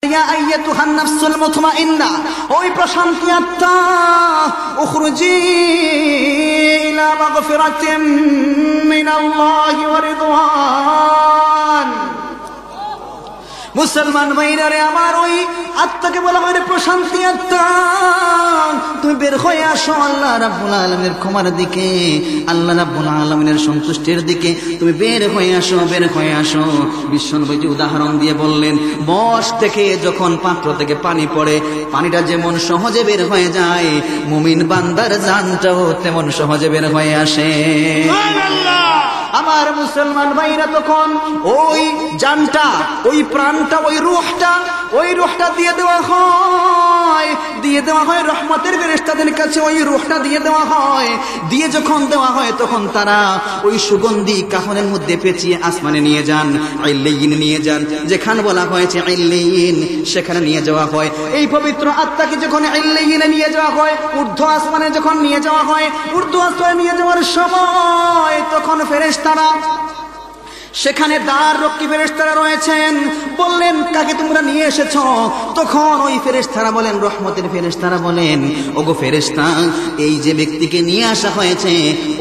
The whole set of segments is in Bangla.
ইয়া আইয়াতুহান নাফসুল মুতমাইন্না, ওই প্রশান্তি আত্মা, উখরুজি ইলা মাগফিরাতিম মিনাল্লাহি ওয়া রিদওয়ান। মুসলমান ভাইরা, আমার ওই আত্মাকে বলা হয় প্রশান্তি আত্মা। তুমি বের হয়ে আসো আল্লাহ রাব্বুল আলামিনের ক্ষমার দিকে, আল্লাহ রাব্বুল আলামিনের সন্তুষ্টির দিকে তুমি বের হয়ে আসো, বের হয়ে আসো। বিশ্বনবী উদাহরণ দিয়ে বললেন, বশ থেকে যখন পাত্র থেকে পানি পড়ে, পানিটা যেমন সহজে বের হয়ে যায়, মুমিন বান্দার জানটাও তেমন সহজে বের হয়ে আসে। আমার মুসলমান ভাইরা, তখন ওই জানটা, ওই প্রাণটা, ওই রূহটা দিয়ে দেওয়া হয় রহমতের ফেরেশতাদের কাছে। ওই রূহটা দিয়ে দেওয়া হয়, দিয়ে যখন দেওয়া হয় তখন তারা ওই সুগন্ধি কাফনের মধ্যে পেঁচিয়ে আসমানে নিয়ে যান, ইল্লিয়িন নিয়ে যান। যেখানে বলা হয়েছে ইল্লিয়িন, সেখানে নিয়ে যাওয়া হয়। এই পবিত্র আত্মাকে যখন ইল্লিয়িনে নিয়ে যাওয়া হয়, ঊর্ধ্ব আসমানে যখন নিয়ে যাওয়া হয়, ঊর্ধ্ব আসমানে নিয়ে যাওয়ার সময় তখন ফেরেশতারা, সেখানে দ্বার রক্ষী ফেরেশতারা রয়েছেন, বললেন কাকে তোমরা নিয়ে এসেছো? তখন ওই ফেরেশতারা বলেন, রহমতের ফেরেশতারা বলেন, ওগো ফেরেশতা, এই যে ব্যক্তিকে নিয়ে আসা হয়েছে,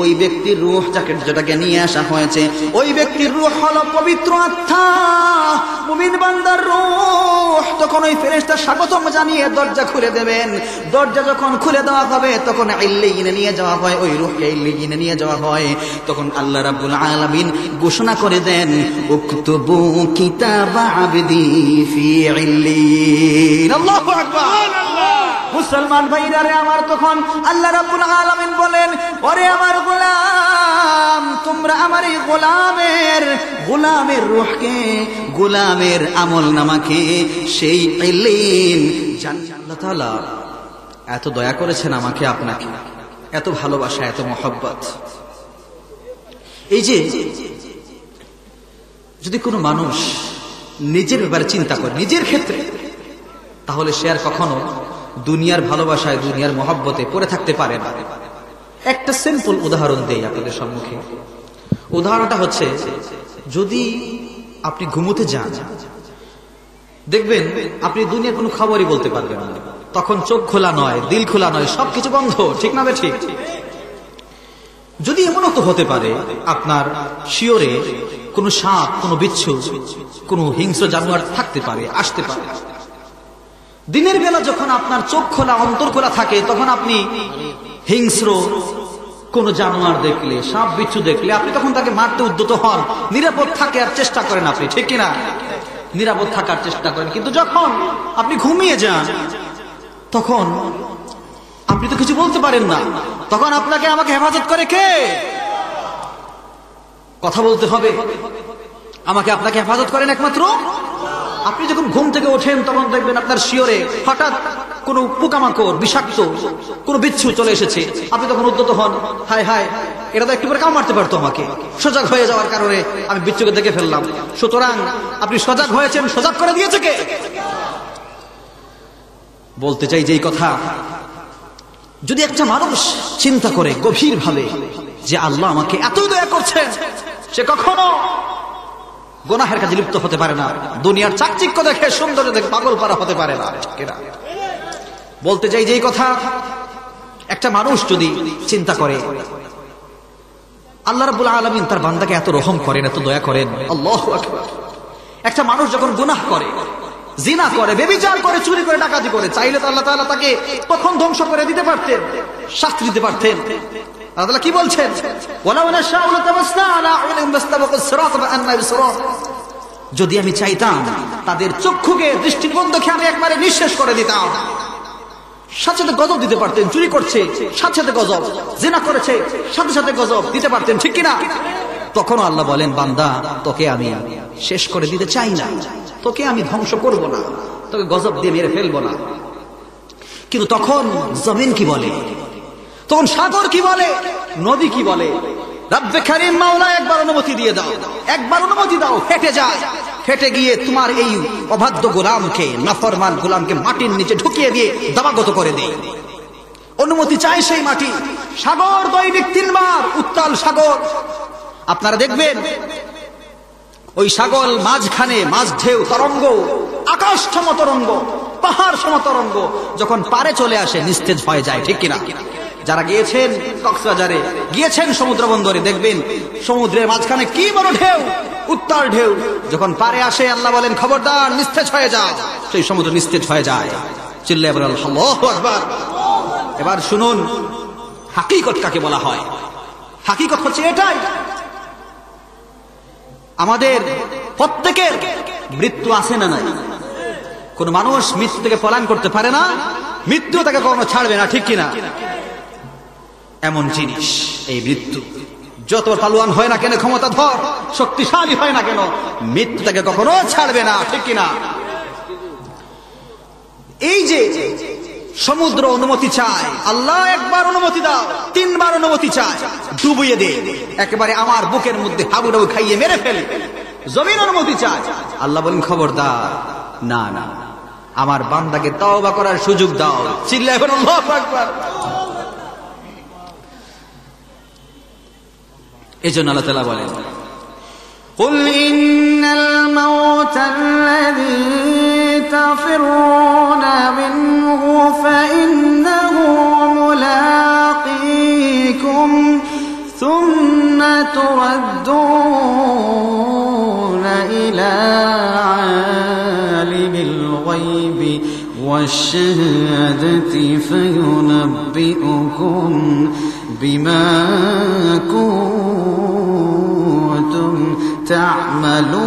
ওই ব্যক্তির রূহ, যেটাকে নিয়ে আসা হয়েছে, ওই ব্যক্তির রূহ হলো পবিত্র আত্মা, মুমিন বান্দার রূহ। তখন ওই ফেরেশতা স্বাগতম জানিয়ে দরজা খুলে দেবেন। দরজা যখন খুলে দেওয়া হবে তখন ইল্লিয়িনে নিয়ে যাওয়া হয়, ওই রূহকে ইল্লিয়িনে নিয়ে যাওয়া হয়। তখন আল্লাহ রাব্বুল আলামিন ঘোষণা করে দেন, উকতুবু কিতাব আবদি ফি ইল্লিয়িন। আল্লাহু আকবার। মুসলমান ভাইরা, আমার তখন আল্লাহ রাব্বুল আলামিন বলেন, ওরে আমার গোলাম, তোমরা আমার এই গোলামের রূহকে, গোলামের আমল নামাকে সেই ইল্লিয়িন জান্নাত। আল্লাহ তাআলা এত দয়া করেছেন আমাকে, আপনাকে, এত ভালোবাসা, এত মহব্বত। এই যে যদি কোনো মানুষ নিজের ব্যাপারে চিন্তা করে, নিজের ক্ষেত্রে, তাহলে সে আর কখনো দুনিয়ার ভালোবাসায়, দুনিয়ার মহব্বতে পড়ে থাকতে পারে না। একটা সিম্পল উদাহরণ দেই আপনাদের সম্মুখে। উদাহরণটা হচ্ছে, যদি আপনি ঘুমোতে যান, দেখবেন আপনি দুনিয়ার কোনো খবরই বলতে পারবেন না। তখন চোখ খোলা নয়, দিল খোলা নয়, সবকিছু বন্ধ, ঠিক না? ঠিক। যদি এমনও তো হতে পারে আপনার শিওরে কোন সাপ, কোন বিচ্ছু, কোন হিংস্র জানোয়ার থাকতে পারে, আসতে পারে। দিনের বেলা যখন আপনার চোখ খোলা, অন্তর খোলা থাকে, তখন আপনি হিংস্র কোন জানোয়ার দেখলে, সাপ বিচ্ছু দেখলে, আপনি তখন তাকে মারতে উদ্যত হন, নিরাপদ থাকার চেষ্টা করেন আপনি, ঠিক কিনা? নিরাপদ থাকার চেষ্টা করেন। কিন্তু যখন আপনি ঘুমিয়ে যান, তখন আপনি তো কিছু বলতে পারেন না। তখন আপনাকে, আমাকে হেফাজত করে কে? কথা বলতে হবে। আমাকে, আপনাকে হেফাজত করেন একমাত্র। আপনি যখন ঘুম থেকে ওঠেন, তখন দেখবেন আপনার শিওরে হঠাৎ কোন পোকামাকড়, বিষাক্ত কোন বিচ্ছু চলে এসেছে। আপনি তখন উদ্যত হন, হায় হায়, এটা তো একটু করে কামড় মারতে পারতো আমাকে। সজাগ হয়ে যাওয়ার কারণে আমি বিচ্ছুকে দেখে ফেললাম। সুতরাং আপনি সজাগ হয়েছেন, সজাগ করে দিয়েছে কে? বলতে চাই যে এই কথা, যদি একটা মানুষ চিন্তা করে গভীর ভাবে যে আল্লাহ আমাকে এতই দয়া করছেন, সে কখনো গুনাহের কাজে লিপ্ত হতে পারে না, দুনিয়ার চাকচিক্য দেখে, সৌন্দর্য দেখে পাগল পারা হতে পারে না। বলতে চাই যে এই কথা, একটা মানুষ যদি চিন্তা করে আল্লাহ রাব্বুল আলামিন তার বান্দাকে এত রহম করেন, এত দয়া করেন, আল্লাহু আকবার। একটা মানুষ যখন গুনাহ করে, জিনা করে, ব্যভিচার করে, চুরি করে, ডাকাতি করে, চাইলে তো আল্লাহ তাআলা তাকে তখন ধ্বংস করে দিতে পারতেন, শাস্তি দিতে পারতেন। আল্লাহ কি বলছেন? যদি আমি চাইতাম, তাদের চক্ষুকে, দৃষ্টিবন্ধকে আমি একবারে নিঃশেষ করে দিতাম। সাথে সাথে গজব দিতে পারতেন। চুরি করছে, সাথে সাথে গজব, জিনা করেছে, সাথে সাথে গজব দিতে পারতেন, ঠিক কিনা? তখনও আল্লাহ বলেন, বান্দা, তোকে আমি শেষ করে দিতে চাই না, তোকে আমি ধ্বংস করব না, তোকে গজব দিয়ে মেরে ফেলবো না। কিন্তু তখন জমিন কি বলে? তখন সাগর কি বলে? নদী কি বলে? রব্বে কারীম, মাওলা, একবার অনুমতি দিয়ে দাও, একবার অনুমতি দাও, ফেটে যায়। ফেটে গিয়ে তোমার এই অবাধ্য গোলামকে, নাফরমান গোলামকে মাটির নিচে ঢুকিয়ে দিয়ে দাবাগত করে দেয়। অনুমতি চায় সেই মাটি। সাগর দৈনিক 3 বার, উত্তাল সাগর। আপনারা দেখবেন ওই সাগর মাঝখানে, মাঝ ঢেউ, তরঙ্গ আকাশ সমতরঙ্গ, পাহাড় সমতরঙ্গ যখন পারে চলে আসে নিস্তেজ হয়ে যায়, ঠিক কিনা? যারা গিয়েছেন কক্সবাজারে, গিয়েছেন সমুদ্র বন্দরে, দেখবেন সমুদ্রের মাঝখানে কি বড় ঢেউ, উত্তাল ঢেউ। যখন পারে আসে আল্লাহ বলেন খবরদার নিস্তেজ হয়ে যায়, সেই সমুদ্র নিস্তেজ হয়ে যায়। চিল্লায়ে বলেন আল্লাহু আকবার। এবার শুনুন হাকিকত কাকে বলা হয়। হাকিকত হচ্ছে এটাই, আমাদের প্রত্যেকের মৃত্যু আছে না নাই? কোন মানুষ মৃত্যু থেকে পলায়ন করতে পারে না, মৃত্যু তাকে কখনো ছাড়বে না, ঠিক কিনা? এমন জিনিস এই মৃত্যু, যত পালোয়ান হয় না কেন, ক্ষমতাধর শক্তিশালী হয় না কেন, মৃত্যু তাকে কখনো ছাড়বে না, ঠিক কিনা? এই যে সমুদ্র অনুমতি চায়, আল্লাহ একবার অনুমতি দাও, তিনবার অনুমতি চায়, ডুবিয়ে দে, একেবারে আমার বুকের মধ্যে হাবুডাবু খাইয়ে মেরে ফেলে। জমিন অনুমতি চায়, আল্লাহ বলেন খবরদার, না না, আমার বান্দাকে তওবা করার সুযোগ দাও। চিল্লায়ে বলেন আল্লাহু আকবার। এজন্য আল্লাহ তাআলা বলেন قل إن الموت الذي تفرون منه فإنه ملاقيكم ثم تردون إلى عالم الغيب والشهادة فينبئكم بما كنتم تعملون।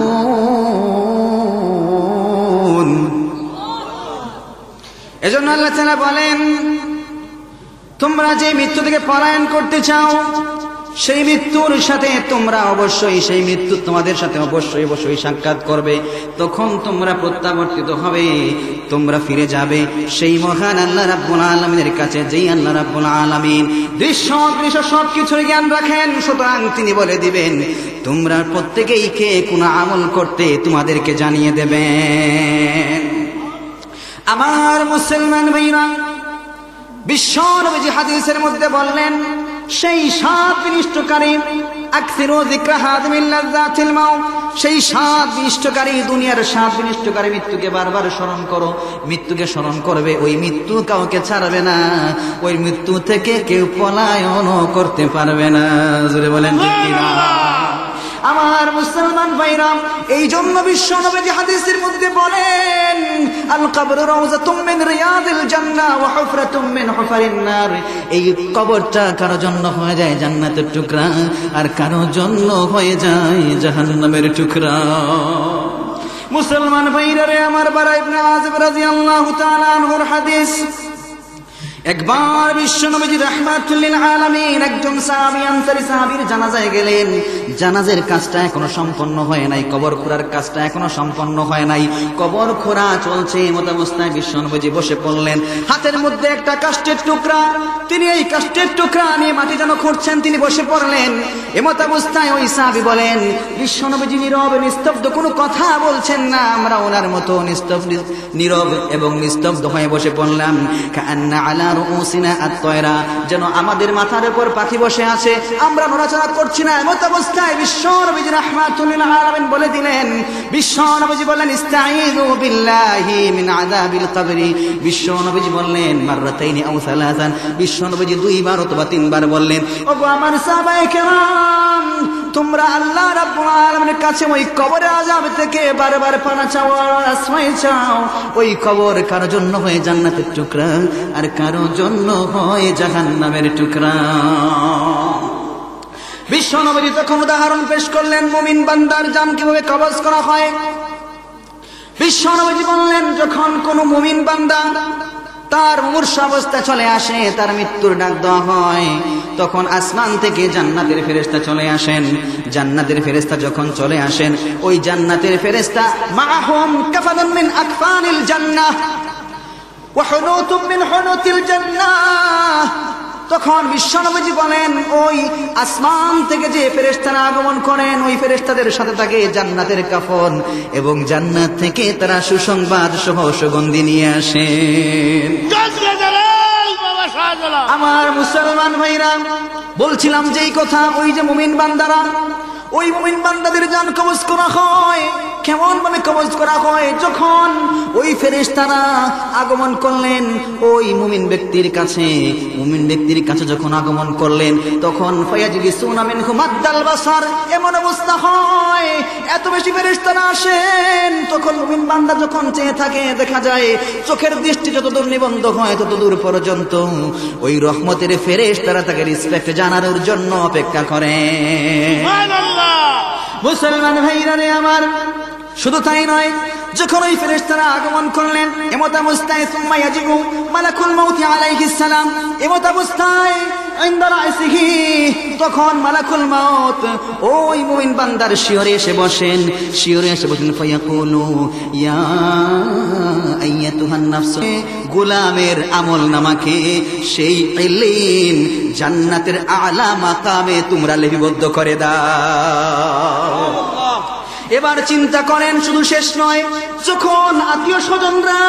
এজন্য আল্লাহ তাআলা বলেন তোমরা যে মৃত্যু থেকে পলায়ন করতে চাও, সেই মৃত্যুর সাথে তোমরা অবশ্যই, সেই মৃত্যু তোমাদের সাথে অবশ্যই অবশ্যই সাক্ষাৎ করবে। তখন তোমরা প্রত্যাবর্তিত হবে, তোমরা ফিরে যাবে সেই মহান আল্লাহ রাব্বুল আলামিনের কাছে, যেই আল্লাহ রাব্বুল আলামিন দৃশ্য দৃশ্য সবকিছুর জ্ঞান রাখেন। সুতরাং তিনি বলে দিবেন তোমরা প্রত্যেকেই কে কোন আমল করতে তোমাদেরকে জানিয়ে দেবেন। আমার মুসলমান ভাইরা, বিশ্ব নবীজি হাদিসের মধ্যে বললেন সেই 7 বিনিষ্টকারী আকসিরু যিকরা হাদিমিল লাযাতিল মাউত, সেই 7 বিনিষ্টকারী, দুনিয়ার 7 বিনিষ্টকারী মৃত্যুকে বারবার স্মরণ করো। মৃত্যুকে স্মরণ করবে, ওই মৃত্যু কাউকে ছাড়বে না, ওই মৃত্যু থেকে কেউ পলায়ন করতে পারবে না। জোরে বলেন ঠিক কিনা? আমার মুসলমান ভাইরা, এই জন্য বিশ্ব নবী হাদিসের মধ্যে বলেন আল কবরু রাউযাতুম মিন রিয়াদিল জান্নাহ ওয়া হুফরাতুম মিন হুফারিন নার। এই কবরটা কারো জন্য হয়ে যায় জান্নাতের টুকরা, আর কারো জন্য হয়ে যায় জাহান্নামের টুকরা। মুসলমান ভাইরা রে আমার, বারা ইবনে আযিব রাদিয়াল্লাহু তাআলা আনহুর হাদিস, একবার বিশ্ব নবীজি রাহমাতুল লিল আলামিন একজন সাহাবী, আনসারী সাহাবীর জানাজায় গেলেন। জানাজের কাজটা এখনো সম্পন্ন হয় নাই, কবর খোঁড়ার কাজটা এখনো সম্পন্ন হয় নাই। কবর খোঁড়া চলছে, এমত অবস্থায় বিশ্ব নবীজি বসে পড়লেন। হাতের মধ্যে একটা কাষ্ঠের টুকরা, তিনি এই কাষ্ঠের টুকরা নিয়ে মাটি যেন খুঁড়ছেন, তিনি বসে পড়লেন। এমত অবস্থায় ওই সাহাবী বলেন বিশ্ব নবীজি নীরব নিস্তব্ধ, কোনো কথা বলছেন না। আমরা ওনার মতো নীরব এবং নিস্তব্ধ হয়ে বসে পড়লাম। কান্না আলা রুউসিনা আত-তায়রা, যেন আমাদের মাথার উপর পাখি বসে আছে, আমরা নড়াচড়া করছি না। এমত অবস্থায় বিশ্ব নবীজি রাহমাতুল লিল আলামিন বলে দিলেন, বিশ্ব নবীজি বললেন ইস্তাঈযু বিল্লাহি মিন আযাবিল কবরি। বিশ্ব নবীজি বললেন মাররাতাইনি আও সালাসান, বিশ্ব নবীজি 2 বার অথবা 3 বার বললেন ওগো আমার সাহাবায়ে কেরাম, তোমরা আল্লাহ রাব্বুল আলামিনের কাছে ওই কবরের আযাব থেকে বারবার পানা চাও, আশ্রয় চাও। ওই কবর কারো জন্য হয়ে জান্নাতের টুকরা, আর কারো জন্য হয় জাহান্নামের টুকরা। বিশ্ব নবী তখন উদাহরণ পেশ করলেন মুমিন বান্দার জান কিভাবে কবজ করা হয়। বিশ্ব নবী বললেন যখন কোন মুমিন বান্দা তার মুমূর্ষু অবস্থা চলে আসে, তার মৃত্যুর ডাক দেওয়া হয়, তখন আসমান থেকে জান্নাতের ফেরেশতা চলে আসেন। জান্নাতের ফেরেশতা যখন চলে আসেন, ওই জান্নাতের ফেরেশতা মাআহুম কাফানুন মিন আকফানিল জান্নাহ ওয়া হুনুতুম মিন হুনুতিল জান্নাহ। তখন বিশ্বনবীজি বলেন ওই আসমান থেকে যে ফেরেশতারা আগমন করেন, ওই ফেরেশতাদের সাথে থাকে জান্নাতের কাফন, এবং জান্নাত থেকে তারা সুসংবাদ সহ সুগন্ধি নিয়ে আসেন। আমার মুসলমান ভাইরা, বলছিলাম যেই কথা, ওই যে মুমিন বান্দারা, ওই মুমিন বান্দাদের জান কবজ করা হয়। কেমন ভাবে কবজ করা হয়? যখন ওই ফেরেশতারা আগমন করলেন ওই মুমিন ব্যক্তির কাছে যখন আগমন করলেন, তখন ফায়াজলিসুনা মিনহু মাদ্দাল বাসার, এমন অবস্থা হয় এত বেশি ফেরেশতারা আসেন, তখন মুমিন বান্দা যখন চেয়ে থাকে দেখা যায় চোখের দৃষ্টি যতদূর নিবন্ধ হয় ততদূর পর্যন্ত ওই রহমতের ফেরেশতারা তাকে রেসপেক্ট জানানোর জন্য অপেক্ষা করে। সুবহানাল্লাহ। মুসলমান ভাইরা রে আমার, শুধু তাই নয়, যখন ওই ফেরেশতারা আগমন করলেন এমত অবস্থায় সুম্মা ইয়াজিবু মালাকুল মাউত আলাইহিস সালাম, এমত অবস্থায় ইনদা রাইসিহি, তখন মালাকুল মাউত ওই মুমিন বান্দার শিয়রে এসে বসেন ফায়াকুলু ইয়া আইয়াতুহান নাফস, গোলামের আমলনামাকে সেই ইল্লিন জান্নাতের আলা মাকামে তোমরা লিপিবদ্ধ করে দাও। এবার চিন্তা করেন, শুধু শেষ নয়, যখন আত্মীয় স্বজনরা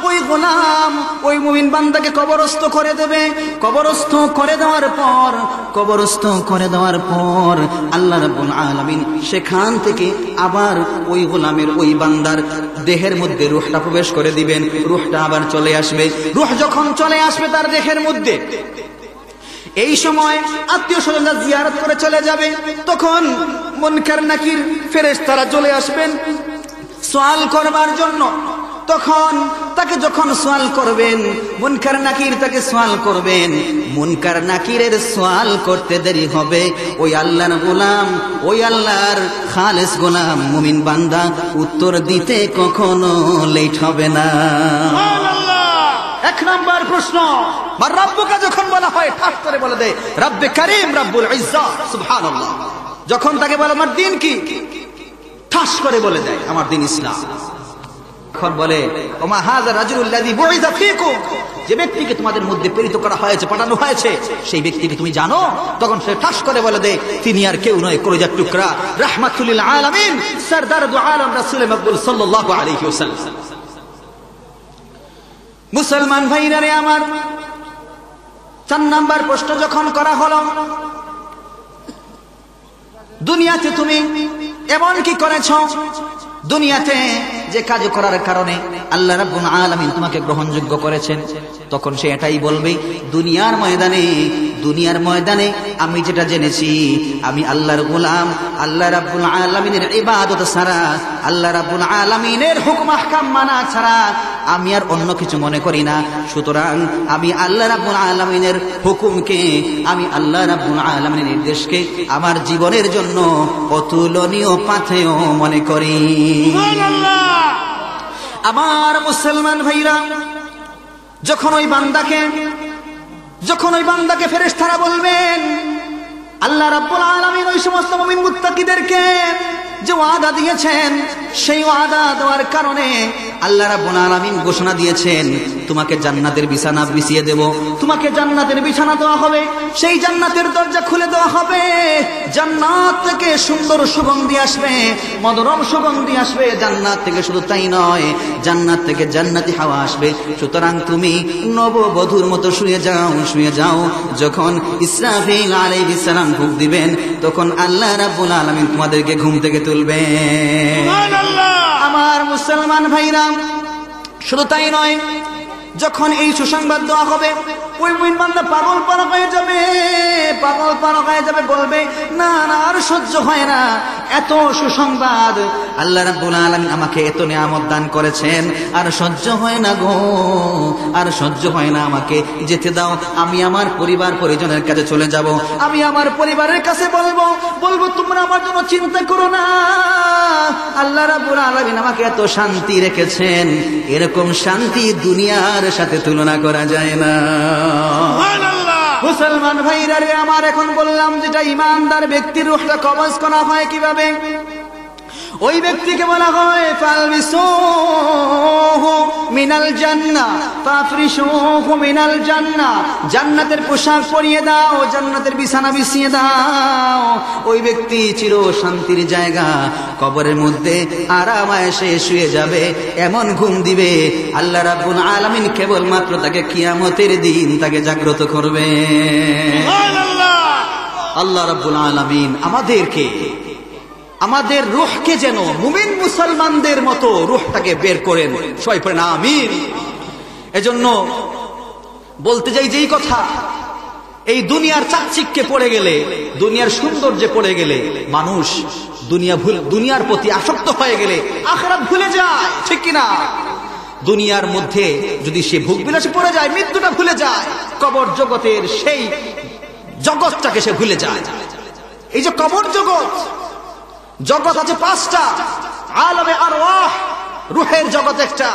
ওই গোলাম ওই মুমিন বান্দাকে কবরস্থ করে দেবে, কবরস্থ করে দেওয়ার পর আল্লাহ রাব্বুল আলামিন সেখান থেকে আবার ওই গোলামের ওই বান্দার দেহের মধ্যে রূহটা প্রবেশ করে দিবেন, রূহটা আবার চলে আসবে। রূহ যখন চলে আসবে তার দেহের মধ্যে, এই সময় আত্মীয় স্বজনরা জিয়ারত করে চলে যাবে, তখন মুনকার নাকির ফেরেশতারা চলে আসবেন সওয়াল করবার জন্য। তখন তাকে যখন সওয়াল করবেন মুনকার নাকির, তাকে সওয়াল করবেন, মুনকার নাকিরের সওয়াল করতে দেরি হবে, ওই আল্লাহর গোলাম, ওই আল্লাহর খালেস গোলাম মুমিন বান্দা উত্তর দিতে কখনো লেট হবে না। এক নাম্বার প্রশ্ন, আর রব্বুকা যখন বলা হয় ঠাস করে বলে দেয় রব্বে কারীম রব্বুল ইজ্জা, সুবহানাল্লাহ। যখন তাকে বলে আমার দিন কি, ঠাস করে বলে দেয় আমার দিন ইসলাম। এখন বলে ওমা হাযা রাজুলুল্লাযী বুইযা ফীকুম, যে ব্যক্তিকে তোমাদের মধ্যে প্রেরিত করা হয়েছে, পাঠানো হয়েছে, সেই ব্যক্তিকে তুমি জানো? তখন সে ঠাস করে বলে দেয় তিনি আর কেউ নয়, কলিজার টুকরা, রাহমাতুল লিল আলামিন, সরদার দু আলম রাসূল মাকবুল সাল্লাল্লাহু আলাইহি ওয়াসাল্লাম। মুসলমান ভাইরা রে আমার, 4 নাম্বার প্রশ্ন যখন করা হলো, দুনিয়াতে তুমি এমন কি করেছ, দুনিয়াতে যে কাজ করার কারণে আল্লাহ রাব্বুল আলামিন তোমাকে গ্রহণযোগ্য করেছেন? তখন সে এটাই বলবে দুনিয়ার ময়দানে আমি যেটা জেনেছি, আমি আল্লাহর গোলাম, আল্লাহ রাব্বুল আলামিনের ইবাদত ছাড়া, আল্লাহ রাব্বুল আলামিনের হুকুম আহকাম মানা ছাড়া আমি আর অন্য কিছু মনে করি না। সুতরাং আমি আল্লাহ রাব্বুল আলামিনের হুকুমকে, আমি আল্লাহ রাব্বুল আলামিনের নির্দেশকে আমার জীবনের জন্য অতুলনীয় পাথেয় মনে করি। আমার মুসলমান ভাইরা, যখন ওই বান্দাকে ফেরেশতারা বলবেন, আল্লাহ রাব্বুল আলামিন ওই সমস্ত মুমিন মুত্তাকিদেরকে যে ওয়াদা দিয়েছেন, সেই ওয়াদা দেওয়ার কারণে আল্লাহ রাব্বুল আলামিন ঘোষণা দিয়েছেন তোমাকে জান্নাতের বিছানা বিছিয়ে দেব, তোমাকে জান্নাতের বিছানা দেওয়া হবে, সেই জান্নাতের দরজা খুলে দেওয়া হবে, জান্নাত থেকে সুন্দর সুগন্ধি আসবে, মনোরম সুগন্ধি আসবে জান্নাত থেকে। শুধু তাই নয়, জান্নাত থেকে জান্নাতি হাওয়া আসবে। সুতরাং তুমি নববধূর মতো শুয়ে যাও। যখন ইসরাফিল আলাইহিস সালাম ফুঁক দিবেন, তখন আল্লাহ রাব্বুল আলামিন তোমাদেরকে ঘুম থেকে তুলবেন। সুবহানাল্লাহ। আমার মুসলমান ভাইরা, শুধু তাই নয়, যখন এই সুসংবাদ দেওয়া হবে, ওই মুমিন বান্দা পাগল পারা হয়ে যাবে, বলবে না আর সহ্য হয় না, এত সুসংবাদ, আল্লাহ রাব্বুল আলামিন আমাকে এত নিয়ামত দান করেছেন, আর সহ্য হয় না গো, আর সহ্য হয় না, আমাকে যেতে দাও, আমি আমার পরিবার পরিজনের কাছে চলে যাব, আমি আমার পরিবারের কাছে বলবো তোমরা আমার জন্য চিন্তা করো না, আল্লাহ রাব্বুল আলামিন আমাকে এত শান্তি রেখেছেন, এরকম শান্তি দুনিয়ার সাথে তুলনা করা যায় না। মুসলমান ভাইরা রে আমার, এখন বললাম যেটা ইমানদার ব্যক্তির রূহটা কবজ করা হয় কিভাবে। ওই ব্যক্তিকে বলা হয় ফালবিসুহু মিনাল জান্নাহ ফাফরিশুহু মিনাল জান্নাহ, জান্নাতের পোশাক পরিয়ে দাও, জান্নাতের বিছানা বিছিয়ে দাও। ওই ব্যক্তি চির শান্তির জায়গা কবরের মধ্যে আরামায়েশে শুয়ে যাবে, এমন ঘুম দিবে আল্লাহ রাব্বুল আলামিন কেবলমাত্র তাকে কিয়ামতের দিন তাকে জাগ্রত করবে। সুবহানাল্লাহ। আল্লাহ রাব্বুল আলামিন আমাদেরকে আমাদের রূহকে যেন মুমিন মুসলমানদের মতো রূহটাকে বের করেন। সবাই পড়েন আমিন। এজন্য বলতে যাই যেই কথা, এই দুনিয়ার চাকচিক্যে পড়ে গেলে, দুনিয়ার সৌন্দর্যে পড়ে গেলে মানুষ দুনিয়ার প্রতি আসক্ত হয়ে গেলে আখিরাত ভুলে যায়, ঠিক কিনা? দুনিয়ার মধ্যে যদি সে ভোগ বিলাসে পড়ে যায়, মৃত্যুটা ভুলে যায়, কবর জগতের সেই জগৎটাকে সে ভুলে যায়। এই যে কবর জগৎ, জগৎ আছে পাঁচটা। আলমে আরওয়াহ, রুহের জগৎ একটা।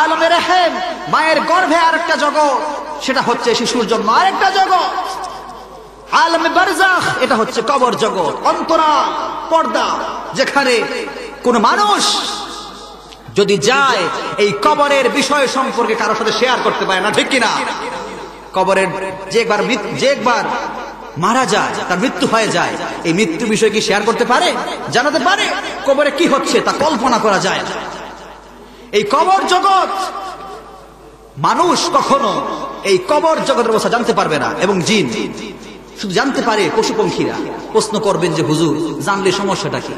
আলমে রহম, মায়ের গর্ভে আরেকটা জগৎ, সেটা হচ্ছে শিশুর জন্ম আরেকটা জগৎ। আলমে বারজাখ, এটা হচ্ছে কবর জগৎ, অন্তরাল, পর্দা, যেখানে কোন মানুষ যদি যায় এই কবরের বিষয় সম্পর্কে কারোর সাথে শেয়ার করতে পারে না, ঠিক কিনা? কবরের যে একবার মারা যায়, তার মৃত্যু হয়ে যায়, এই মৃত্যু বিষয় কি শেয়ার করতে পারে, জানাতে পারে? কবরে কি হচ্ছে তা কল্পনা করা যায়। এই কবর জগৎ, মানুষ কখনো এই কবর জগতের অবস্থা জানতে পারবে না, এবং জিন শুধু জানতে পারে পশু পঙ্খীরা। প্রশ্ন করবেন যে হুজুর, জানলে সমস্যাটা কি?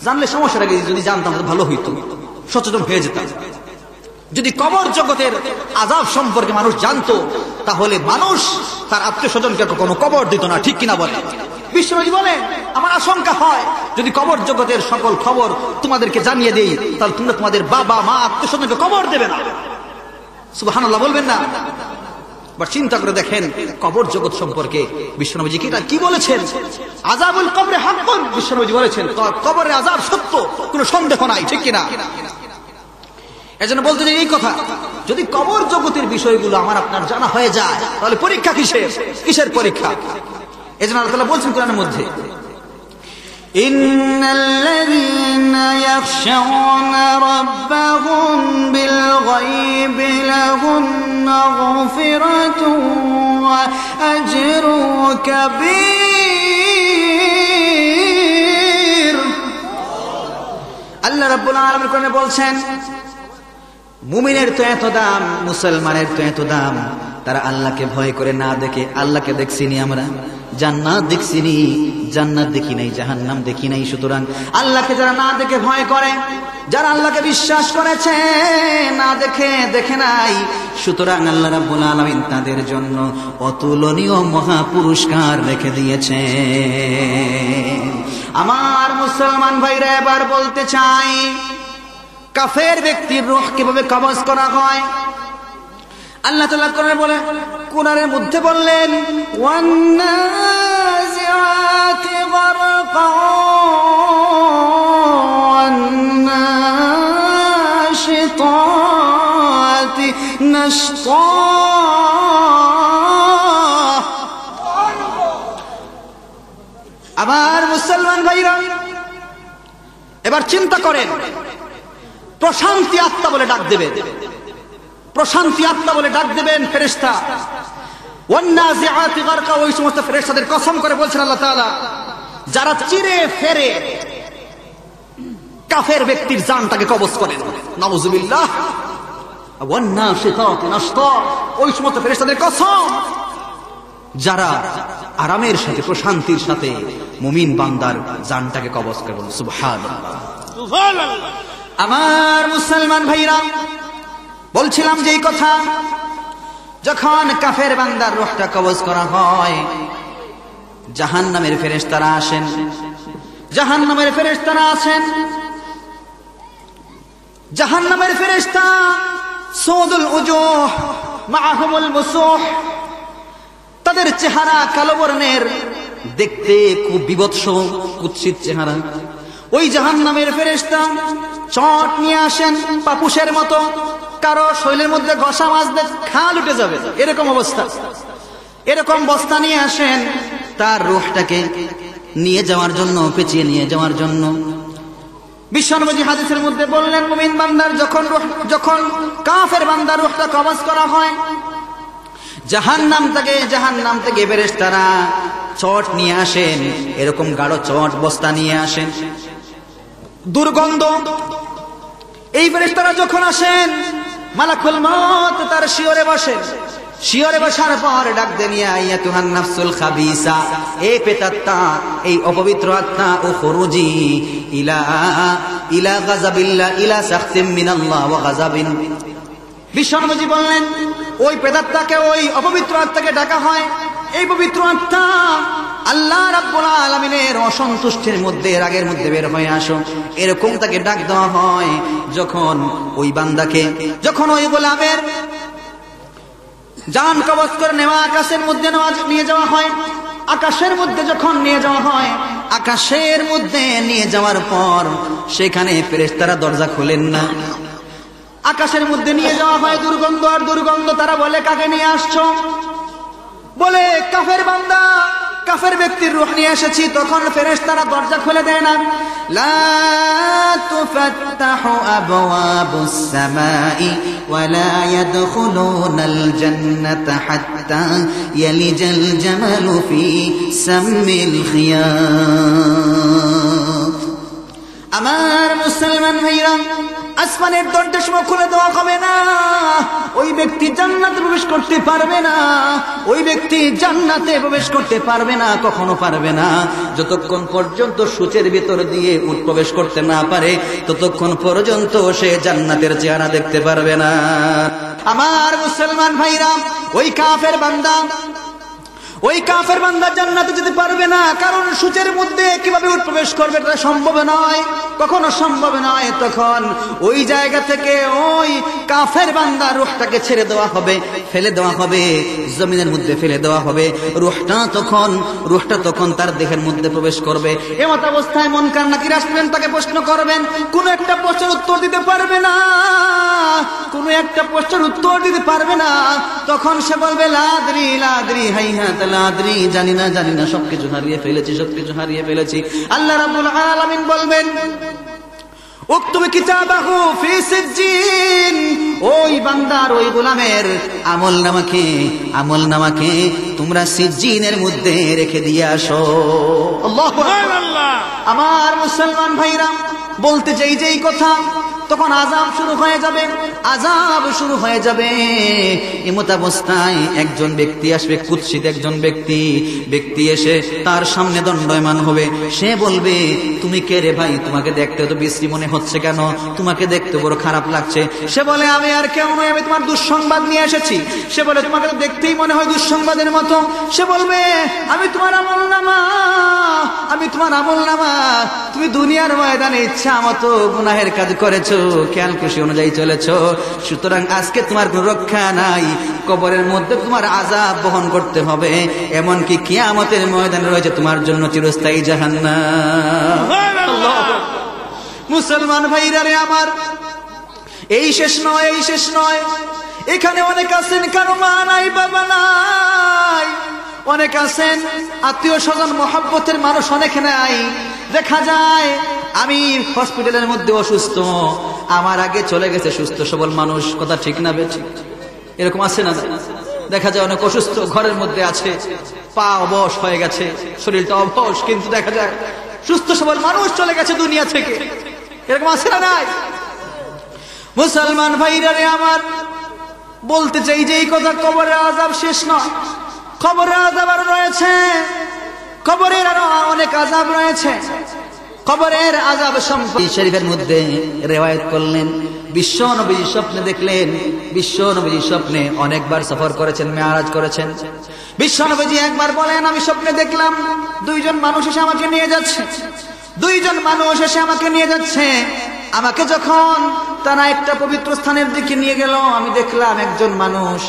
জানলে সমস্যাটা কি? যদি জানতাম তো ভালো হইতো, সচেতন হয়ে যেতাম। যদি কবর জগতের আযাব সম্পর্কে মানুষ জানতো, তাহলে মানুষ তার আত্মীয় স্বজনকে কখনো কবর দিত না, ঠিক কিনা বলে? বিশ্বনবী বলেন, আমার আশঙ্কা হয় যদি কবর জগতের সকল খবর তোমাদেরকে জানিয়ে দেই, তাহলে তোমরা তোমাদের বাবা মা আত্মীয় স্বজনকে কবর দেবে না। সুবহানাল্লাহ বলবেন না? চিন্তা করে দেখেন কবর জগৎ সম্পর্কে বিশ্বনবীজি কি বলেছেন। আযাবুল কবরে হাক্কুন, বিশ্বনবীজি বলেছেন কবরের আযাব সত্য, কোনো সন্দেহ নাই, ঠিক কিনা? এজন্য বলতে চাই এই কথা, যদি কবর জগতের বিষয়গুলো আমার আপনার জানা হয়ে যায়, তাহলে পরীক্ষা কিসের পরীক্ষা? এজন্য আল্লাহ তাআলা বলছেন কোরআনের মধ্যে, ইন্নাল্লাযীনা ইয়াখশাউনা রাব্বাহুম বিল গায়বি লাহুম মাগফিরাতুন ওয়া আজরুন কাবীর। আল্লাহ রাব্বুল আলামিন কোরআনে বলছেন, মুমিনের তো এত দাম, মুসলমানের তো এত দাম, তারা আল্লাহকে ভয় করে না দেখে। আল্লাহকে দেখছিনি আমরা, জান্নাত দেখছিনি, জান্নাত দেখি নাই, জাহান্নাম দেখি নাই। সুতরাং আল্লাহকে যারা না দেখে ভয় করে, যারা আল্লাহকে বিশ্বাস করেছে না দেখে নাই, সুতরাং আল্লাহ রাব্বুল আলামিন তাদের জন্য অতুলনীয় মহা পুরস্কার রেখে দিয়েছে। আমার মুসলমান ভাইরা, এবার বলতে চাই, কাফের ব্যক্তির রূহ কিভাবে কবজ করা হয়? আল্লাহ তাআলা কোরআনের মধ্যে বললেন, ওয়ান্নাজিআতি গারকা ওয়ান্নাশিতাতি নাশতা। আমার মুসলমান ভাইরা, এবার চিন্তা করেন, প্রশান্তি আত্মা বলে ডাক দেবেন, প্রশান্তি আত্মা বলে ডাক দেবেন ফেরেশতা। ওয়ান্নাজিআতি গারকা, ওই সমস্ত ফেরেশতাদের কসম করে বলছেন আল্লাহ তাআলা, যারা চিরে ফেরে কাফের ব্যক্তির জানটাকে কবজ করেন। নাউযুবিল্লাহ। ওয়ান্নাশিতাতি নাশতা, ওই সমস্ত ফেরেশতাদের কসম যারা আরামের সাথে, প্রশান্তির সাথে মুমিন বান্দার জানটাকে কবজ করে। বলুন সুবহানাল্লাহ, সুবহানাল্লাহ। আমার মুসলমান ভাইরা, বলছিলাম যে এই কথা, যখন কাফের বান্দার রূহটা কবজ করা হয়, জাহান্নামের ফেরেশতারা আসেন। জাহান্নামের ফেরেশতারা আসেন, জাহান্নামের ফেরেশতা সুদুল উজুহ মাআহুমুল মুসুহ, তাদের চেহারা কালো বর্ণের, দেখতে খুব বিভৎস কুৎসিত চেহারা। ওই জাহান্নামের ফেরেশতা চট নিয়ে আসেন পাপুসের মতো, কারো শরীরের মধ্যে ঘষা মাজলে খাল উঠে যাবে, এরকম অবস্থা। এরকম বস্তা নিয়ে আসেন তার রূহটাকে নিয়ে যাওয়ার জন্য, পেঁচিয়ে নিয়ে যাওয়ার জন্য। বিশ্বনবী হাদিসের মধ্যে বললেন, মুমিন বান্দার যখন কাফের বান্দার রূহটা কবজ করা হয়, জাহান্নাম থেকে ফেরেশতারা চট নিয়ে আসেন, এরকম গাঢ় চট বস্তা নিয়ে আসেন, দুর্গন্ধ। এই ফেরেশতারা যখন আসেন, মালাকুল মউত তার শিয়রে বসেন। শিয়রে বসার পর ডাক দেন ইয়া আইয়াতুহান নাফসুল খাবিসা, এই প্রেতাত্মা, এই অপবিত্র আত্মা, ও খুরুজি ইলা গাযাবিল্লাহ ইলা সাখতিম মিনাল্লাহ ওয়া গাযাবিন। বিশ্বনবী বললেন ওই প্রেতাত্মাকে, ওই অপবিত্র আত্মাকে ডাকা হয়, এই পবিত্র আত্মা আল্লাহ রাব্বুল আলামিনের অসন্তুষ্টির মধ্যে, রাগের মধ্যে বের হয়ে আসো, এরকম তাকে ডাক দেওয়া হয়। যখন ওই বান্দাকে, যখন ওই গোলামের জান কবজ করে নেওয়া আকাশের মধ্যে নিয়ে যাওয়া হয়, আকাশের মধ্যে যখন নিয়ে যাওয়া হয়, আকাশের মধ্যে নিয়ে যাওয়ার পর সেখানে ফেরেশতারা দরজা খোলেন না। আকাশের মধ্যে নিয়ে যাওয়া হয়, দুর্গন্ধ আর দুর্গন্ধ। তারা বলে কাকে নিয়ে আসছো? বলে কাফের বান্দা, কাফের ব্যক্তির রূহ নিয়ে এসেছি। তখন ফেরেশতারা দরজা খুলে দেয় না। লা তুফাত্তাহু আবওয়াবুস সামাই ওয়া লা ইয়াদখুলুনাল জান্নাতা হাত্তা ইয়ালিজাল জামালু ফি সাম্মিল খিয়াত। আমার মুসলমান ভাইরা, আসমানের দরজা সময় খুলে দেওয়া হবে না। ওই ব্যক্তি জান্নাতে প্রবেশ করতে পারবে না, ওই ব্যক্তি জান্নাতে প্রবেশ করতে পারবে না, কখনো পারবে না। যতক্ষণ পর্যন্ত সূচের ভিতর দিয়ে উট প্রবেশ করতে না পারে, ততক্ষণ পর্যন্ত সে জান্নাতের চেহারা দেখতে পারবে না। আমার মুসলমান ভাইরা, ওই কাফের বান্দা, ওই কাফের বান্দা জান্নাতে যেতে পারবে না, কারণ সূচের মধ্যে কিভাবে উট প্রবেশ করবে এটা সম্ভব নয়, কখনো সম্ভব নয়। তখন ওই জায়গা থেকে ওই কাফের বান্দার রূহটাকে ছেড়ে দেওয়া হবে, ফেলে দেওয়া হবে, জমিনের মধ্যে ফেলে দেওয়া হবে। রূহটা তখন তার দেহের মধ্যে প্রবেশ করবে। এমত অবস্থায় মুনকার নাকির আসবেন, তাকে প্রশ্ন করবেন, কোন একটা প্রশ্নের উত্তর দিতে পারবে না, কোন একটা প্রশ্নের উত্তর দিতে পারবে না। তখন সে বলবে লাদ্রি লাদ্রি হাইহাত লাদ্রি, জানি না জানি না, সবকিছু হারিয়ে ফেলেছি, সবকিছু হারিয়ে ফেলেছি। আল্লাহ রাব্বুল আলামিন বলবেন উকতুব কিতাবাহু ফি সিজ্জিন, ওই বান্দার, ওই গোলামের আমলনামাকে তোমরা সিজ্জিনের মধ্যে রেখে দিয়ে আসো। আল্লাহু আকবার। আমার মুসলমান ভাইরা, বলতে চাই যেই কথা, তখন আযাব শুরু হয়ে যাবে, আযাব শুরু হয়ে যাবে। এমত অবস্থায় একজন ব্যক্তি আসবে, কুৎসিত একজন ব্যক্তি এসে তার সামনে দণ্ডায়মান হবে। সে বলবে, তুমি কে রে ভাই? তোমাকে দেখতে তো বিশ্রী মনে হচ্ছে কেন? তোমাকে দেখতে বড় খারাপ লাগছে। সে বলে, আমি আর কেউ নই, আমি তোমার দুঃসংবাদ নিয়ে এসেছি। সে বলে, তোমাকে তো দেখতেই মনে হয় দুঃসংবাদের মতো। সে বলবে, আমি তোমার আমলনামা, আমি তোমার আমলনামা। তুমি দুনিয়ার ময়দানে ইচ্ছা মতো গুনাহের কাজ করেছো, খেয়াল খুশি অনুযায়ী চলেছো, সুতরাং আজকে তোমার কোনো রক্ষা নাই। কবরের মধ্যে তোমার আযাব বহন করতে হবে, এমনকি কিয়ামতের ময়দানে রয়েছে তোমার জন্য চিরস্থায়ী জাহান্নাম। মুসলমান ভাইরা রে আমার, এই শেষ নয়, এই শেষ নয়। এখানে অনেক আছেন কারো মা নাই, বাবা নাই, অনেক আছেন আত্মীয় স্বজন মহব্বতের মানুষ অনেক নাই। দেখা যায় আমি হসপিটালের মধ্যে অসুস্থ, আমার আগে চলে গেছে সুস্থ সবল মানুষ। কথা ঠিক না বেঠিক? এরকম আছে না? দেখা যায় অনেক অসুস্থ ঘরের মধ্যে আছে, পা অবশ হয়ে গেছে, শরীরটা অবশ, কিন্তু দেখা যায় সুস্থ সবল মানুষ চলে গেছে দুনিয়া থেকে। এরকম আছে না নাই? মুসলমান ভাইরা রে আমার, বলতে চাই যে এই কথা, কবরের আযাব শেষ নয়, কবরের আযাব আরো রয়েছে, কবরের আরো অনেক আযাব রয়েছে। কবরের আযাব সম্পর্কে শরীফের মধ্যে রিওয়ায়াত করলেন, বিশ্ব নবীজি স্বপ্নে দেখলেন। বিশ্ব নবীজি স্বপ্নে অনেকবার সফর করেছেন, মেরাজ করেছেন। বিশ্ব নবীজি একবার বলেন, আমি স্বপ্নে দেখলাম দুইজন মানুষ এসে আমাকে নিয়ে যাচ্ছে, দুইজন মানুষ এসে আমাকে নিয়ে যাচ্ছে। আমাকে যখন তারা একটা পবিত্র স্থানের দিকে নিয়ে গেল, আমি দেখলাম একজন মানুষ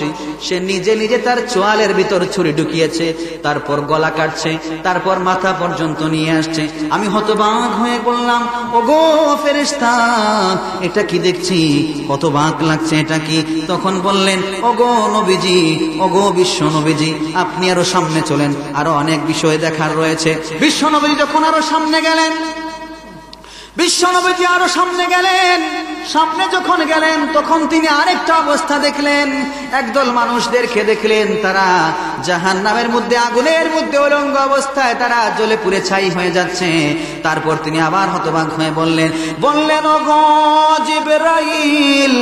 সে নিজে নিজে তার চোয়ালের ভিতর ছুরি ঢুকিয়েছে, তারপর গলা কাটছে, তারপর মাথা পর্যন্ত নিয়ে আসছে। আমি হতবাক হয়ে বললাম, ওগো ফেরেশতা, এটা কি দেখছি? হতবাক লাগছে, এটা কি? তখন বললেন, ওগো নবীজি, ওগো বিশ্ব নবীজি, আপনি আরো সামনে চলেন, আরো অনেক বিষয় দেখার রয়েছে। বিশ্ব নবীজি যখন আরো সামনে গেলেন, বিশ্বনবীজি আরো সামনে গেলেন। সামনে যখন গেলেন তখন তিনি আরেকটা অবস্থা দেখলেন। একদল মানুষদেরকে দেখলেন, তারা জাহান্নামের মধ্যে, আগুনের মধ্যে উলঙ্গ অবস্থায় তারা জ্বলে পুড়ে ছাই হয়ে যাচ্ছে। তারপর তিনি আবার হতবাক হয়ে বললেন, ওগো জিবরাইল,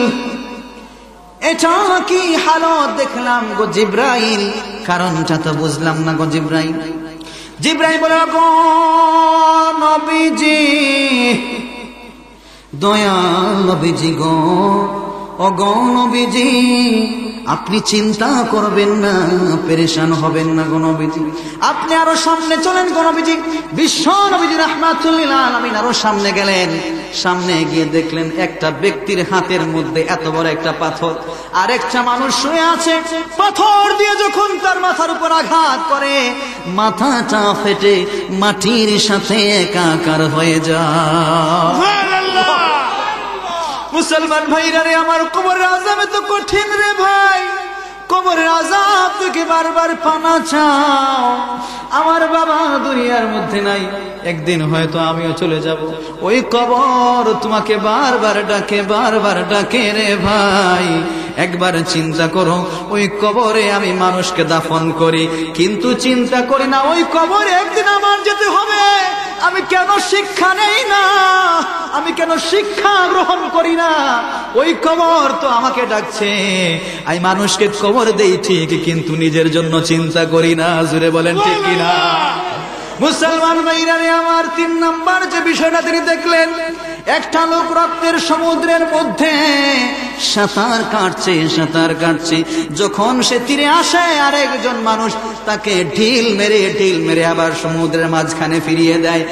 এটা কি হালত দেখলাম গো জিব্রাইল, কারণটা তো বুঝলাম না গো জিব্রাইল। জিব্রাইল বলে, গো নবীজি, দয়াল নবীজি গো, ও গো নবীজি, আপনি চিন্তা করবেন না, পেরেশান হবেন না গো নবীজি। আপনি আরো সামনে চলেন গো নবীজি। বিশ্ব নবীজি রাহমাতুল লিল আলামিন আরো সামনে গেলেন। সামনে গিয়ে দেখলেন একটা ব্যক্তির হাতের মধ্যে এত বড় একটা পাথর, আর একটা মানুষ শুয়ে আছে। পাথর দিয়ে যখন তার মাথার উপর আঘাত করে, মাথাটা ফেটে মাটির সাথে একাকার হয়ে যায়। মুসলমান ভাইরা রে আমার, কবরের আযাব তো কঠিন রে ভাই। কবরের আযাব থেকে বারবার পানা চাও। আমার বাবা দুনিয়ার মধ্যে নাই, একদিন হয়তো আমিও চলে যাব। ওই কবর তোমাকে বারবার ডাকে, বারবার ডাকে রে ভাই। একবার চিন্তা করো, ওই কবরে আমি মানুষকে দাফন করি, কিন্তু চিন্তা করি না ওই কবরে একদিন আমার যেতে হবে। আমি কেন শিক্ষা নেই না, আমি কেন শিক্ষা গ্রহণ করি না? ওই কবর তো আমাকে ডাকছে। আমি মানুষকে কবর দেই ঠিক, কিন্তু নিজের জন্য চিন্তা করি না। জুড়ে বলেন ঠিক কিনা? মুসলমান ভাইরা রে আমার, 3 নাম্বার যে বিষয়টা তিনি দেখলেন, একটা লোক রক্তের সমুদ্রের মধ্যে সাঁতার কাটছে, সাঁতার কাটছে। যখন সে তীরে আসে, আর একজন মানুষ তাকে ঢিল মেরে আবার সমুদ্রের মাঝখানে ফিরিয়ে দেয়।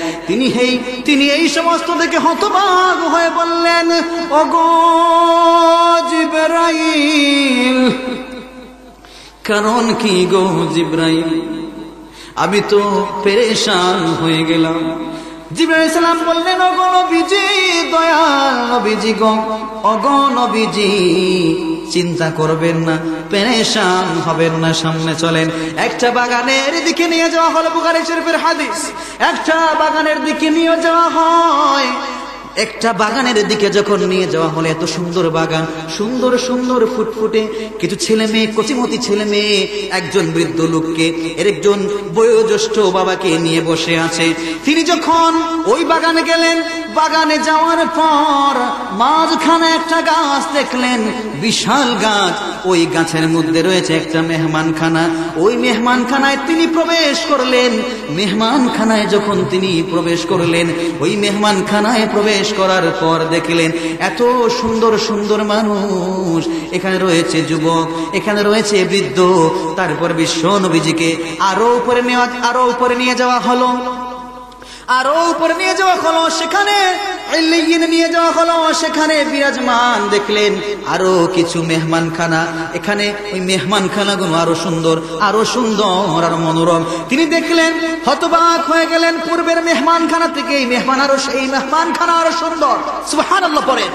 তিনি এই সমস্ত দেখে হতবাক হয়ে বললেন, ওগো জিবরাইল, কারণ কি গো জিবরাইল, আমি তো পেরেশান হয়ে গেলাম। জিবরাইল আলাইহিস সালাম বললেন, ওগো নবীজি, দয়াল নবীজি গো, ওগো নবীজি, চিন্তা করবেন না, পেরেশান হবেন না, সামনে চলেন। একটা বাগানের দিকে নিয়ে যাওয়া হলো, বুখারী শরীফের হাদিস। একটা বাগানের দিকে নিয়ে যাওয়া হয়। একটা বাগানের দিকে যখন নিয়ে যাওয়া হলো, এত সুন্দর বাগান, সুন্দর সুন্দর ফুটফুটে কিছু ছেলে মেয়ে, কচিমতি ছেলে মেয়ে, একজন বৃদ্ধ লোককে, এর একজন বয়োজ্যেষ্ঠ বাবাকে নিয়ে বসে আছে। তিনি যখন ওই বাগানে গেলেন, বাগানে যাওয়ার পর মাঝখানে একটা গাছ দেখলেন, বিশাল গাছ। ওই গাছের মধ্যে রয়েছে একটা মেহমানখানা। ওই মেহমানখানায় তিনি প্রবেশ করলেন। মেহমানখানায় যখন তিনি প্রবেশ করলেন, ওই মেহমানখানায় প্রবেশ করার পর দেখলেন এত সুন্দর সুন্দর মানুষ। এখানে রয়েছে যুবক, এখানে রয়েছে বৃদ্ধ। তারপর বিশ্ব নবীজিকে আরো উপরে নিয়ে যাওয়া হলো, আরো উপরে নিয়ে যাওয়া হলো। সেখানে ইল্লিয়িন নিয়ে যাওয়া হলো। সেখানে বিরাজমান দেখলেন আরো কিছু মেহমানখানা। এখানে ওই মেহমানখানাগুলো আরো সুন্দর, আরো সুন্দর, আরো মনোরম। তিনি দেখলেন, হতবাক হয়ে গেলেন। পূর্বের মেহমানখানা থেকে এই মেহমানখানা আরো সুন্দর। সুবহানাল্লাহ পড়েন।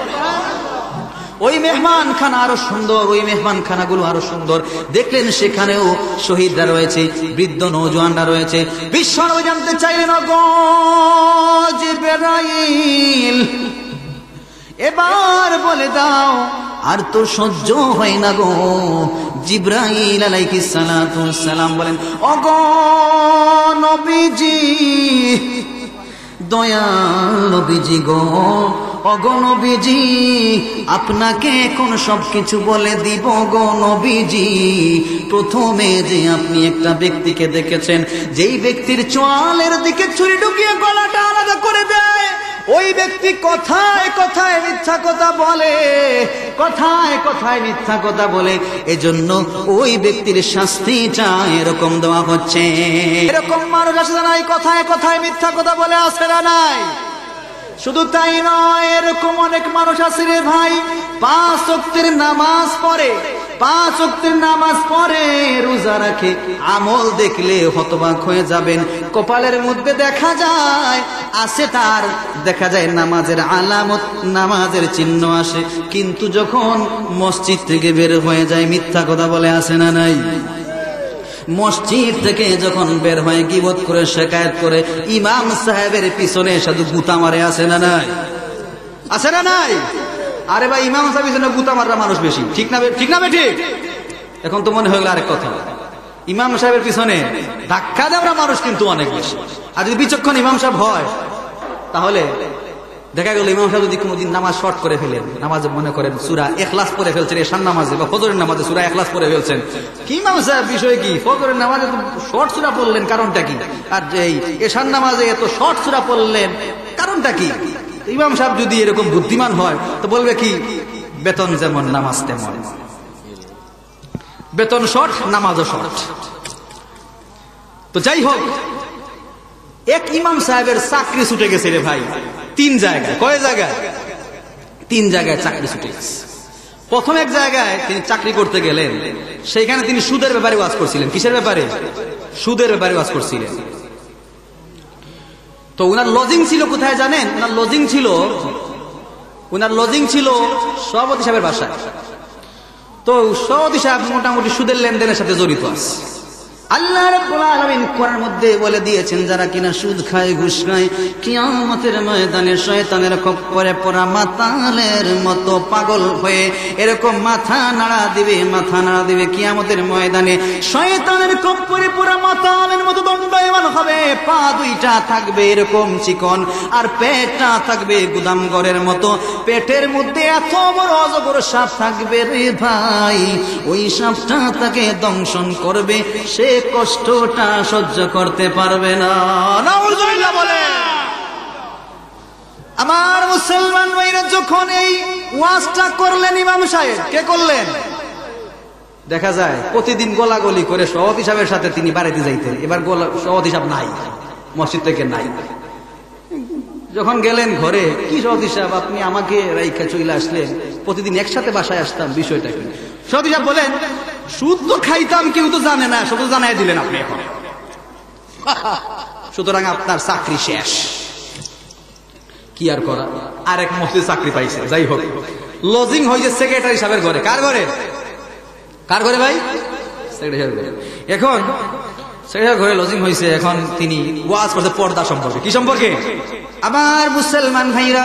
ওই মেহমানখানা আরো সুন্দর, ওই মেহমানখানাগুলো আরো সুন্দর। দেখলেন সেখানেও শহীদরা রয়েছে, বৃদ্ধ নওজোয়ানরা রয়েছে। বিশ্বনবী জানতে চাইলেন, ওগো জিবরাইল, এবার বলে দাও, আর তো সহ্য হয় না গো। জিবরাইল আলাইহিস সালাতু ওয়াস সালাম বলেন, ওগো নবীজি, দয়াল নবীজি গো, ওগো নবীজি, আপনাকে এখন সবকিছু বলে দিব গো নবীজি। প্রথমে যে আপনি একটা ব্যক্তিকে দেখেছেন, যেই ব্যক্তির চোয়ালের দিকে ছুরি ঢুকিয়ে গলাটা আলাদা করে দেয়, ওই ব্যক্তি কথায় কথায় মিথ্যা কথা বলে, কথায় কথায় মিথ্যা কথা বলে। এজন্য ওই ব্যক্তির শাস্তিটা এরকম দেওয়া হচ্ছে। এরকম মানুষ আছে না, কথায় কথায় মিথ্যা কথা বলে, আছে না নাই? শুধু তাই নয়, এরকম অনেক মানুষ আছে রে ভাই, 5 ওয়াক্তের নামাজ পড়ে, 5 ওয়াক্তের নামাজ পড়ে, রোজা রাখে, আমল দেখলে হতবাক হয়ে যাবেন। কপালের মধ্যে দেখা যায় আছে, তার দেখা যায় নামাজের আলামত, নামাজের চিহ্ন আসে, কিন্তু যখন মসজিদ থেকে বের হয়ে যায় মিথ্যা কথা বলে, আছে না নাই? মসজিদ থেকে যখন বের হয়ে গীবত করে, শিকায়াত করে, ইমাম সাহেবের পিছনে শুধু গুতা মারে, আছে না নাই? আছে না নাই? আরে ভাই, ইমাম সাহেবের পিছনে গুতা মারা মানুষ বেশি, ঠিক না? ঠিক না? ঠিক। এখন তো মনে হলো আরেক কথা, ইমাম সাহেবের পিছনে ধাক্কা দেওয়া মানুষ কিন্তু অনেক বেশি। আর যদি বিচক্ষণ ইমাম সাহেব হয়, তাহলে দেখা গেল ইমাম সাহেব যদি কোনোদিন নামাজ শর্ট করে ফেলেন, নামাজে মনে করেন সূরা ইখলাস পড়ে ফেলছেন এশার নামাজে বা ফজরের নামাজে সূরা ইখলাস পড়ে ফেলছেন, কি ইমাম সাহেব বিষয় কি, ফজরের নামাজে তো শর্ট সূরা পড়লেন, কারণটা কি? আর এই এশার নামাজে এত শর্ট সূরা পড়লেন, কারণটা কি? ইমাম সাহেব যদি এরকম বুদ্ধিমান হয় তো বলবে কি, বেতন যেমন নামাজ তেমন, বেতন শর্ট নামাজও শর্ট। তো যাই হোক, এক ইমাম সাহেবের চাকরি ছুটে গেছে রে ভাই, 3 জায়গায়। কয় জায়গায়? 3 জায়গায় চাকরি ছুটে গেছে। প্রথম এক জায়গায় তিনি চাকরি করতে গেলেন, সেখানে তিনি সুদের ব্যাপারে ওয়াজ করছিলেন। কিসের ব্যাপারে? সুদের ব্যাপারে ওয়াজ করছিলেন। তো উনার লজিং ছিল কোথায় জানেন? উনার লজিং ছিল সভাপতি সাহেবের বাসায়। তো সভাপতি সাহেব মোটামুটি সুদের লেনদেনের সাথে জড়িত আছে। আল্লাহ রাব্বুল আলামিন কোরআনের মধ্যে বলে দিয়েছেন, যারা কিনা সুদ খায়, ঘুষ খায়, কিয়ামতের ময়দানে শয়তানের খপ্পরে পড়া মাতালের মতো পাগল হয়ে এরকম মাথা নাড়া দিবে কিয়ামতের ময়দানে। শয়তানের খপ্পরে পড়া মাতালের মতো দণ্ডায়মান হবে। পা 2টা থাকবে এরকম চিকন, আর পেটটা থাকবে গুদাম ঘরের মতো। পেটের মধ্যে এত বড় অজগর সাপ থাকবে রে ভাই, ওই সাপটা তাকে দংশন করবে, সে কষ্টটা সহ্য করতে পারবে না। নাউযুবিল্লাহ বলে। আমার মুসলমান ভাইরা, যখন এই ওয়াজটা করলেন ইমাম সাহেব, কে করলেন? দেখা যায় প্রতিদিন গোলাগুলি করে সভাপতি সাহেবের সাথে তিনি বাড়িতে যাইতেন। এবার সভাপতি সাহেব নাই, মসজিদ থেকে নাই। যখন গেলেন ঘরে, কি সভাপতি সাহেব আপনি আমাকে রাইখা চলে আসলেন, প্রতিদিন একসাথে বাসায় আসতাম, বিষয়টা কি? সভাপতি সাহেব বলেন, সুদ তো খাইতাম, কেউ তো জানে না, শুধু জানাই দিলেন আপনি এখন, সুতরাং আপনার চাকরি শেষ। কি আর করা, আর এক মসজিদে চাকরি পাইছে। যাই হোক, লজিং হয়েছে সেক্রেটারি সাহেবের ঘরে। কার ঘরে? ভাই? সেক্রেটারি সাহেবের ঘরে। এখন সেক্রেটারি ঘরে লজিং হয়েছে। এখন তিনি ওয়াজ করতে পর্দা সম্পর্কে। কি সম্পর্কে? আমার মুসলমান ভাইরা,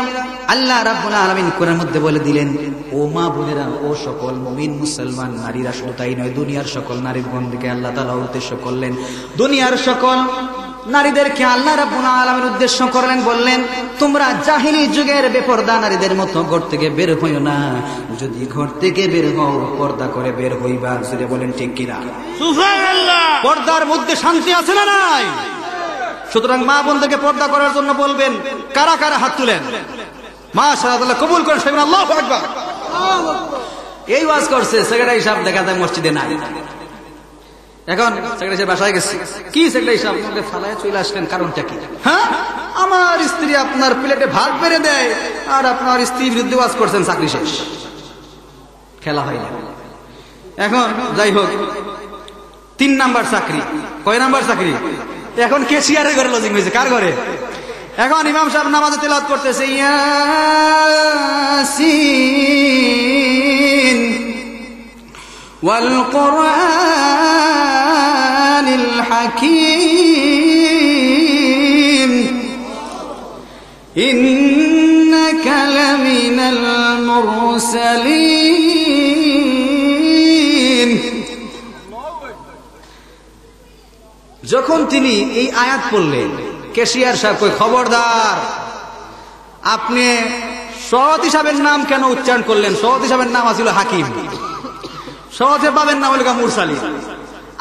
আল্লাহ রাব্বুল আলামিন কোরআনের মধ্যে বলে দিলেন, ও মা বোনেরা, ও সকল মুমিন মুসলমান নারীরা, শুধু তাই নয়, দুনিয়ার সকল নারীগণকে আল্লাহ তাআলা উদ্দেশ্য করলেন। দুনিয়ার সকল নারীদেরকে আল্লাহ রাব্বুল আলামিন উদ্দেশ্য করলেন, বললেন, তোমরা জাহিলি যুগের বেপরদা নারীদের মতো ঘর থেকে বের হইও না। যদি ঘর থেকে বের হও, পর্দা করে বের হইবা। সেটা বলেন ঠিক কিনা? সুবহানাল্লাহ। পর্দার মধ্যে শান্তি আছে না নাই? সুতরাং মা বোনদেরকে পর্দা করার জন্য বলবেন। কারা কারা হাত তুলেন? মাশাআল্লাহ, কবুল করেন সবাই, আল্লাহু আকবার। এই ওয়াজ করছে সেক্রেটারি সাহেব, দেখা যায় মসজিদে নাই। এখন সেক্রেটারি সাহেব বাসায় গেছে। কি সেক্রেটারি সাহেব আমাকে ফালায় চলে আসলেন, কারণটা কি? হ্যাঁ, আমার স্ত্রী আপনার প্লেটে ভাত বেড়ে দেয়, আর আপনার স্ত্রীর বিরুদ্ধে ওয়াজ করছেন, চাকরি শেষ। খেলা হয় না। এখন যাই হোক, 3 নাম্বার চাকরি। কয় নাম্বার চাকরি? এখন কেশিয়ারের ঘরে লজিং হয়েছে। কার ঘরে? এখন ইমাম সাহেব নামাজে তেলাওয়াত করতেছে, ইয়াসিন ওয়াল কুরআনিল হাকীম ইন্নাকা লামিনাল মুরসালিন। যখন তিনি এই আয়াত পড়লেন, কেশিয়ার সাহেব কই, খবরদার, আপনি সভাপতি সাহেবের নাম কেন উচ্চারণ করলেন? সভাপতি সাহেবের নাম ছিল হাকিম, সভাপতি বাবের নাম হল মুরসালিন।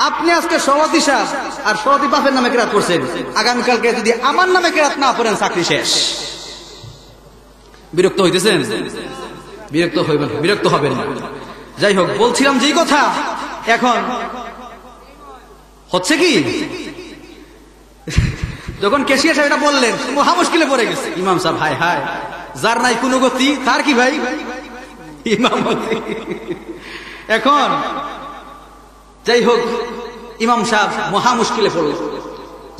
আপনি আজকে সভাপতি সাহেব আর সভাপতি বাপের নামে কেরাত করছেন, আগামীকালকে যদি আমার নামে কেরাত না করেন, চাকরি শেষ। বিরক্ত হইতেছেন? বিরক্ত হবেন না। যাই হোক, বলছিলাম যেই কথা, এখন হচ্ছে কি, যখন কেশিয়ার সাহেব এটা বললেন, মহা মুশকিলে পড়ে গেছে ইমাম সাহেব। হায় হায়, যার নাই কোনো গতি তার কি ভাই ইমামতি। এখন যাই হোক, ইমাম সাহেব মহা মুশকিলে পড়ল।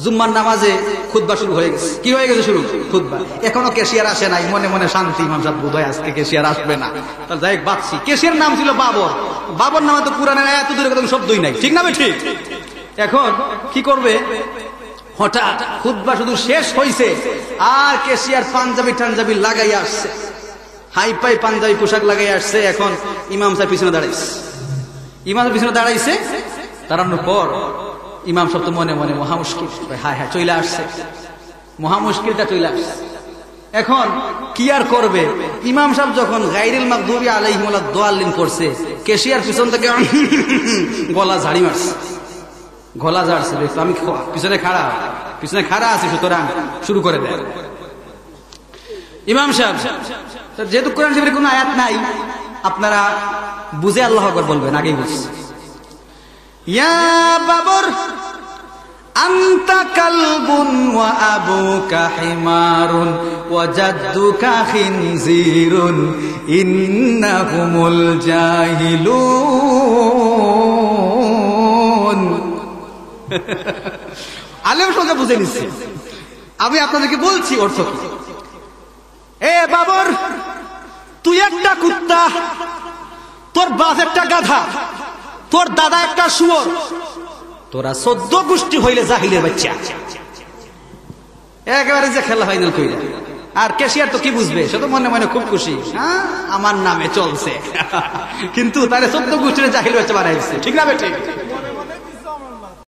জুম্মার নামাজে খুতবা শুরু হয়ে গেছে। কি হয়ে গেছে? শুরু খুতবা। এখনো কেশিয়ার আসে নাই, মনে মনে শান্তি, ইমাম সাহেব বোধহয় আজকে কেশিয়ার আসবে না। তাহলে যাই হোক, বাঁচছি। কেশিয়ার নাম ছিল বাবর। বাবর নামে তো কোরআনের এত দূরে কোনো শব্দই নাই, ঠিক না? ঠিক। এখন কি করবে? হঠাৎ খুতবা শুধু শেষ হয়েছে, আর কেশিয়ার পাঞ্জাবি টাঞ্জাবি লাগাই আসছে, হাই পাই পাঞ্জাবি পোশাক লাগাই আসছে। এখন ইমাম সাহেব পিছনে দাঁড়াইছে। দাঁড়ানোর পর ইমাম সাহেব তো মনে মনে মহা মুশকিল, হায় হায় চলে আসছে, মহা মুশকিলটা চলে আসছে। এখন কি আর করবে, ইমাম সাহেব যখন গায়রিল মাগদুবি আলাইহিমুল দাল্লিন করছে, ক্যাশিয়ার পিছন থেকে গলা ঝাড়ি মারছে, গলা ঝাড়ছে। আমি পিছনে খাড়া আছি, সুতরাং শুরু করে দেয় ইমাম সাহেব। যেহেতু কোরআন শরীফের কোনো আয়াত নাই, আপনারা বুঝে আল্লাহু আকবার বলবেন, আগেই বুঝছি। ইয়া বাবর আনতা কালবুন ওয়া আবুকা হিমারুন ওয়া জাদ্দুকা খিনজিরুন ইন্নাহুমুল জাহিলুন। আলেম সোজা বুঝে নিচ্ছে, আমি আপনাদেরকে বলছি অর্থ কি। এ বাবর, তুই একটা কুত্তা, তোর বাপ একটা গাধা, তোর দাদা একটা শুয়োর, তোরা 14 গোষ্ঠী হইলে জাহিলের বাচ্চা। একেবারে যে খেলা ফাইনাল কইরা। আর ক্যাশিয়ার তো কি বুঝবে, সে তো মনে মনে খুব খুশি, হ্যাঁ আমার নামে চলছে, কিন্তু তারে 14 গোষ্ঠীর জাহিল বাচ্চা বানাইছে, ঠিক না বেঠিক?